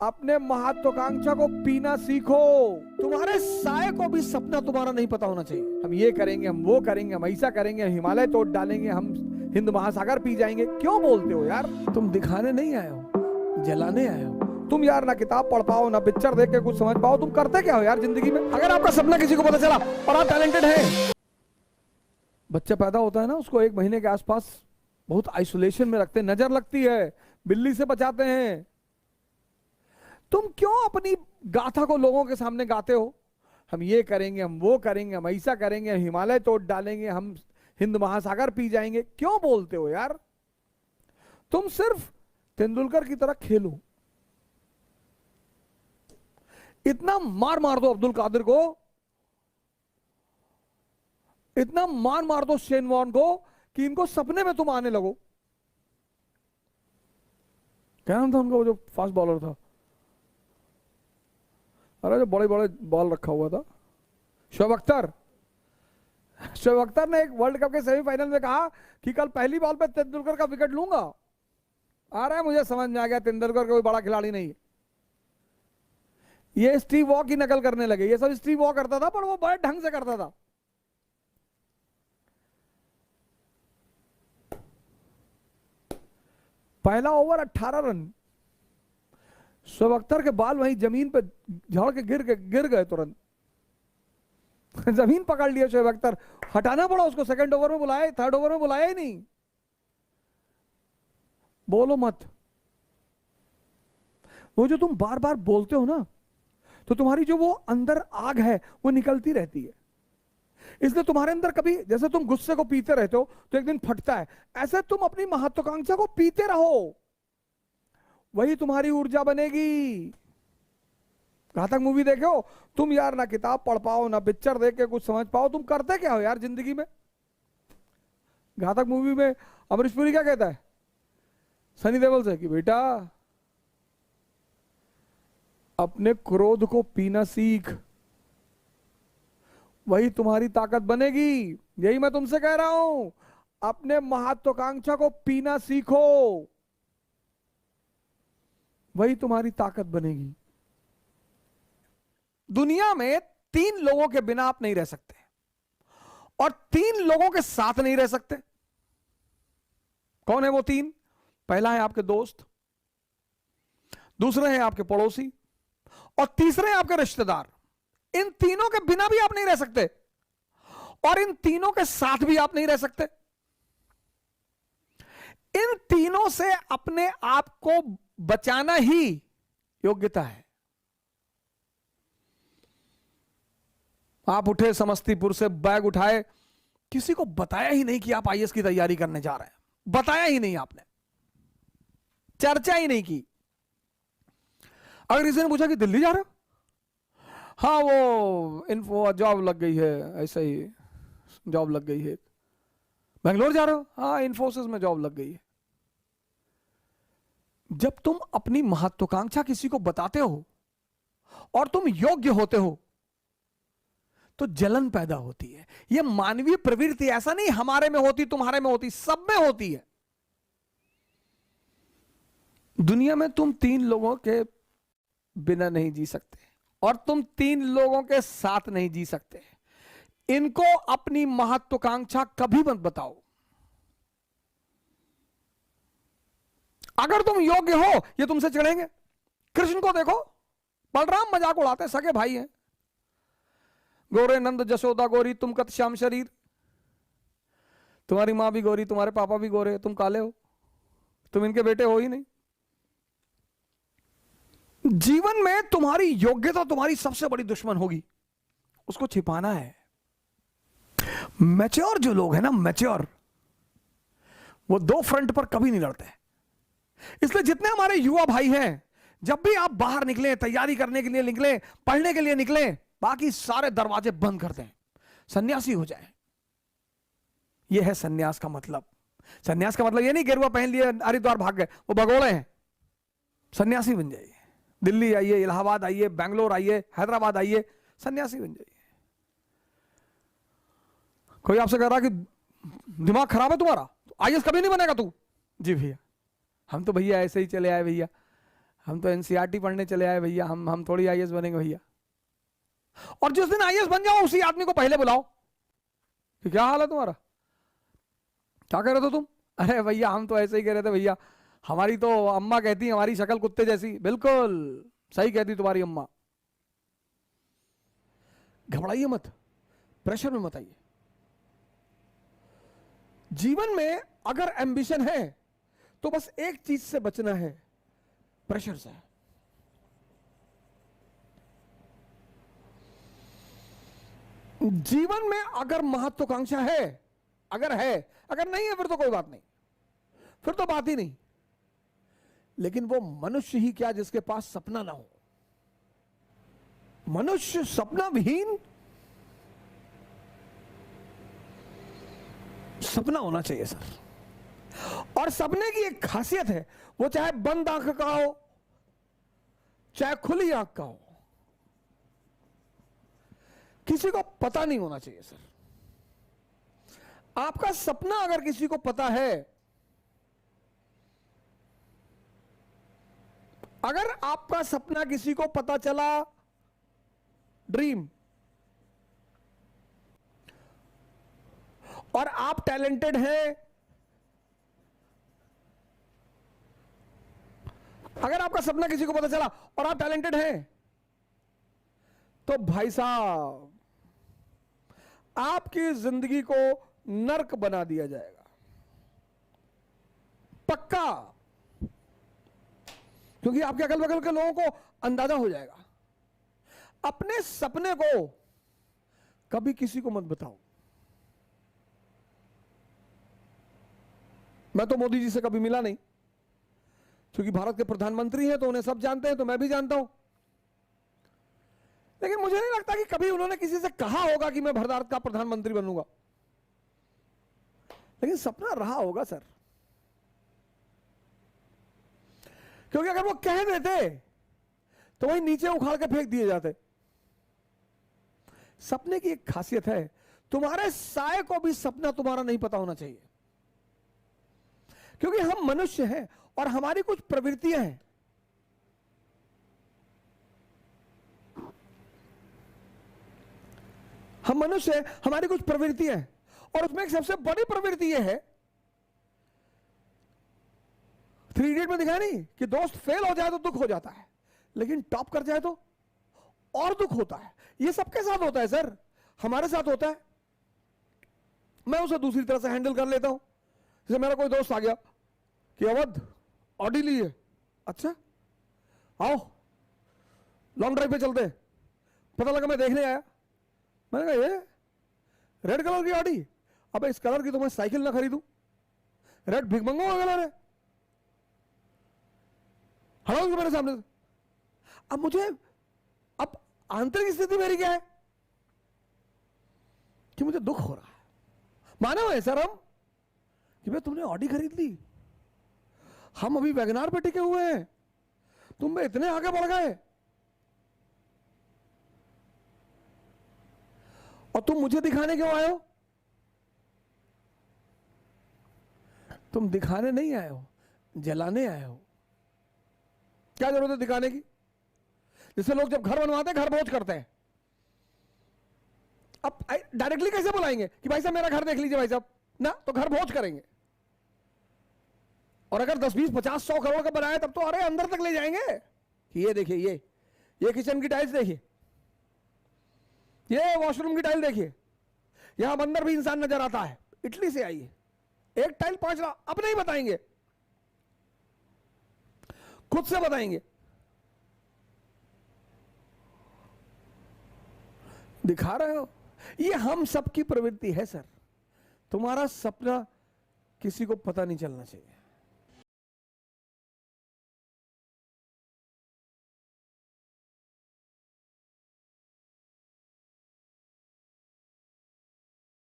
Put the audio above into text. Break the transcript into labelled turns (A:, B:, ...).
A: अपने महत्वाकांक्षा को पीना सीखो। तुम्हारे साय को भी सपना तुम्हारा नहीं पता होना चाहिए। हम ये करेंगे, हम वो करेंगे, हम ऐसा करेंगे, हिमालय तोड़ डालेंगे, हम हिंद महासागर पी जाएंगे। क्यों बोलते हो यार? तुम दिखाने नहीं आए हो, जलाने आए हो। तुम यार ना किताब पढ़ पाओ, ना पिक्चर देख के कुछ समझ पाओ। तुम करते क्या हो यार जिंदगी में? अगर आपका सपना किसी को पता चला और आप टैलेंटेड हैं, बच्चा पैदा होता है ना, उसको 1 महीने के आसपास बहुत आइसोलेशन में रखते हैं, नजर लगती है, बिल्ली से बचाते हैं। तुम क्यों अपनी गाथा को लोगों के सामने गाते हो? हम ये करेंगे, हम वो करेंगे, हम ऐसा करेंगे, हिमालय तोड़ डालेंगे, हम हिंद महासागर पी जाएंगे। क्यों बोलते हो यार? तुम सिर्फ तेंदुलकर की तरह खेलो। इतना मार मार दो अब्दुल कादिर को, इतना मार मार दो शेन वॉर्न को कि इनको सपने में तुम आने लगो। क्या नाम था उनका, वो जो फास्ट बॉलर था? अरे जो बड़े बड़े बॉल रखा हुआ था, शोएब अख्तर। शोएब अख्तर ने एक वर्ल्ड कप के सेमीफाइनल में कहा कि कल पहली बॉल पे तेंदुलकर का विकेट लूंगा। आ रहा है, मुझे समझ में आ गया तेंदुलकर कोई बड़ा खिलाड़ी नहीं है। ये स्टीव वॉ की नकल करने लगे। ये सब स्टीव वॉ करता था, पर वो बड़े ढंग से करता था। पहला ओवर 18 रन, शोएब अख्तर के बाल वहीं जमीन पे झड़ के गिर गए तुरंत। जमीन पकड़ लिया शोएब अख्तर, हटाना पड़ा उसको। सेकंड ओवर में बुलाया, थर्ड ओवर में बुलाया ही नहीं। बोलो मत। वो जो तुम बार बार बोलते हो ना, तो तुम्हारी जो वो अंदर आग है वो निकलती रहती है। इसलिए तुम्हारे अंदर कभी, जैसे तुम गुस्से को पीते रहते हो तो एक दिन फटता है, ऐसे तुम अपनी महत्वाकांक्षा को पीते रहो, वही तुम्हारी ऊर्जा बनेगी। घातक मूवी देखे हो तुम यार? ना किताब पढ़ पाओ, ना पिक्चर देख के कुछ समझ पाओ। तुम करते क्या हो यार जिंदगी में? घातक मूवी में अमरीश पुरी क्या कहता है सनी देओल से कि बेटा अपने क्रोध को पीना सीख, वही तुम्हारी ताकत बनेगी। यही मैं तुमसे कह रहा हूं, अपने महत्वाकांक्षा को पीना सीखो, वही तुम्हारी ताकत बनेगी। दुनिया में 3 लोगों के बिना आप नहीं रह सकते, और 3 लोगों के साथ नहीं रह सकते। कौन है वो 3? पहला है आपके दोस्त, दूसरे हैं आपके पड़ोसी, और तीसरे हैं आपके रिश्तेदार। इन तीनों के बिना भी आप नहीं रह सकते, और इन तीनों के साथ भी आप नहीं रह सकते। इन तीनों से अपने आप को बचाना ही योग्यता है। आप उठे समस्तीपुर से, बैग उठाए, किसी को बताया ही नहीं कि आप आईएएस की तैयारी करने जा रहे हैं। बताया ही नहीं आपने, चर्चा ही नहीं की। अगर किसी ने पूछा कि दिल्ली जा रहे हो, हाँ वो इन्फो जॉब लग गई है, ऐसा ही जॉब लग गई है। बेंगलोर जा रहे हो, हाँ इन्फोसिस में जॉब लग गई है। जब तुम अपनी महत्वाकांक्षा किसी को बताते हो और तुम योग्य होते हो तो जलन पैदा होती है। यह मानवीय प्रवृत्ति, ऐसा नहीं हमारे में होती, तुम्हारे में होती, सब में होती है। दुनिया में तुम 3 लोगों के बिना नहीं जी सकते, और तुम 3 लोगों के साथ नहीं जी सकते। इनको अपनी महत्वाकांक्षा कभी मत बताओ। अगर तुम योग्य हो, ये तुमसे चिढ़ेंगे। कृष्ण को देखो, बलराम मजाक उड़ाते, सगे भाई हैं। गोरे नंद जशोदा गोरी, तुम कत श्याम शरीर। तुम्हारी मां भी गोरी, तुम्हारे पापा भी गोरे, तुम काले हो, तुम इनके बेटे हो ही नहीं। जीवन में तुम्हारी योग्यता तुम्हारी सबसे बड़ी दुश्मन होगी, उसको छिपाना है। मैच्योर जो लोग हैं ना, मैच्योर, वो 2 फ्रंट पर कभी नहीं लड़ते। इसलिए जितने हमारे युवा भाई हैं, जब भी आप बाहर निकले, तैयारी करने के लिए निकले, पढ़ने के लिए निकले, बाकी सारे दरवाजे बंद कर दें, सन्यासी हो जाए। यह है सन्यास का मतलब। सन्यास का मतलब यह नहीं गेरुआ पहन लिए हरिद्वार भाग गए, वो भगोड़े हैं। सन्यासी बन जाइए, दिल्ली आइए, इलाहाबाद आइए, बैंगलोर आइए, हैदराबाद आइए, सन्यासी बन जाइए। कोई आपसे कह रहा कि दिमाग खराब है तुम्हारा, आईएएस कभी नहीं बनेगा तू। जी भैया, हम तो भैया ऐसे ही चले आए भैया, हम तो एनसीईआरटी पढ़ने चले आए भैया, हम थोड़ी आईएएस बनेंगे भैया। और जिस दिन आईएएस बन जाओ उसी आदमी को पहले बुलाओ कि क्या हाल है तुम्हारा, क्या कह रहे थे तुम? अरे भैया हम तो ऐसे ही कह रहे थे भैया, हमारी तो अम्मा कहती हमारी शक्ल कुत्ते जैसी। बिल्कुल सही कहती तुम्हारी अम्मा। घबराइए मत, प्रेशर में मत आइए। जीवन में अगर एम्बिशन है तो बस एक चीज से बचना है, प्रेशर से। जीवन में अगर महत्वाकांक्षा है, अगर नहीं है फिर तो कोई बात नहीं, फिर तो बात ही नहीं। लेकिन वो मनुष्य ही क्या जिसके पास सपना ना हो। मनुष्य सपना विहीन, सपना होना चाहिए सर। और सपने की एक खासियत है, वो चाहे बंद आंख का हो चाहे खुली आंख का हो, किसी को पता नहीं होना चाहिए सर। आपका सपना अगर किसी को पता है, अगर आपका सपना किसी को पता चला, ड्रीम, और आप टैलेंटेड हैं, अगर आपका सपना किसी को पता चला और आप टैलेंटेड हैं, तो भाई साहब आपकी जिंदगी को नर्क बना दिया जाएगा, पक्का। क्योंकि आपके अगल बगल के लोगों को अंदाजा हो जाएगा। अपने सपने को कभी किसी को मत बताओ। मैं तो मोदी जी से कभी मिला नहीं, क्योंकि भारत के प्रधानमंत्री हैं तो उन्हें सब जानते हैं, तो मैं भी जानता हूं। लेकिन मुझे नहीं लगता कि कभी उन्होंने किसी से कहा होगा कि मैं भारत का प्रधानमंत्री बनूंगा। लेकिन सपना रहा होगा सर। क्योंकि अगर वो कह देते तो वही नीचे उखाड़ के फेंक दिए जाते। सपने की एक खासियत है, तुम्हारे साए को भी सपना तुम्हारा नहीं पता होना चाहिए। क्योंकि हम मनुष्य हैं और हमारी कुछ प्रवृत्तियां हैं। हम मनुष्य हैं, हमारी कुछ प्रवृत्तियां हैं, और उसमें एक सबसे बड़ी प्रवृत्ति यह है, 3 इडियट में दिखाया नहीं कि दोस्त फेल हो जाए तो दुख हो जाता है, लेकिन टॉप कर जाए तो और दुख होता है। ये सबके साथ होता है सर, हमारे साथ होता है। मैं उसे दूसरी तरह से हैंडल कर लेता हूं। जैसे मेरा कोई दोस्त आ गया कि अवध ऑडी ली है, अच्छा आओ लॉन्ग ड्राइव पे चलते हैं। पता लगा मैं देखने आया, मैंने कहा ये रेड कलर की ऑडी, अब इस कलर की तो मैं साइकिल ना खरीदूं, रेड भिगमंगो का कलर है, हटाओ मेरे सामने से। अब मुझे, अब आंतरिक स्थिति मेरी क्या है कि मुझे दुख हो रहा है। मानो है सर हम कि भाई तुमने ऑडी खरीद ली, हम अभी वैगनार पे टिके हुए हैं, तुम में इतने आगे बढ़ गए और तुम मुझे दिखाने क्यों आए हो? तुम दिखाने नहीं आए हो, जलाने आए हो। क्या जरूरत है दिखाने की? जैसे लोग जब घर बनवाते हैं घर भोज करते हैं, अब डायरेक्टली कैसे बुलाएंगे कि भाई साहब मेरा घर देख लीजिए भाई साहब ना, तो घर भोज करेंगे। और अगर 10, 20, 50, 100 करोड़ का बनाया तब तो अरे अंदर तक ले जाएंगे कि ये देखिए, ये किचन की टाइल्स देखिए, ये वॉशरूम की टाइल देखिए, यहां अंदर भी इंसान नजर आता है, इटली से आई है, एक टाइल 5 लाख। अब नहीं बताएंगे, खुद से बताएंगे। दिखा रहे हो, ये हम सबकी प्रवृत्ति है सर। तुम्हारा सपना किसी को पता नहीं चलना चाहिए।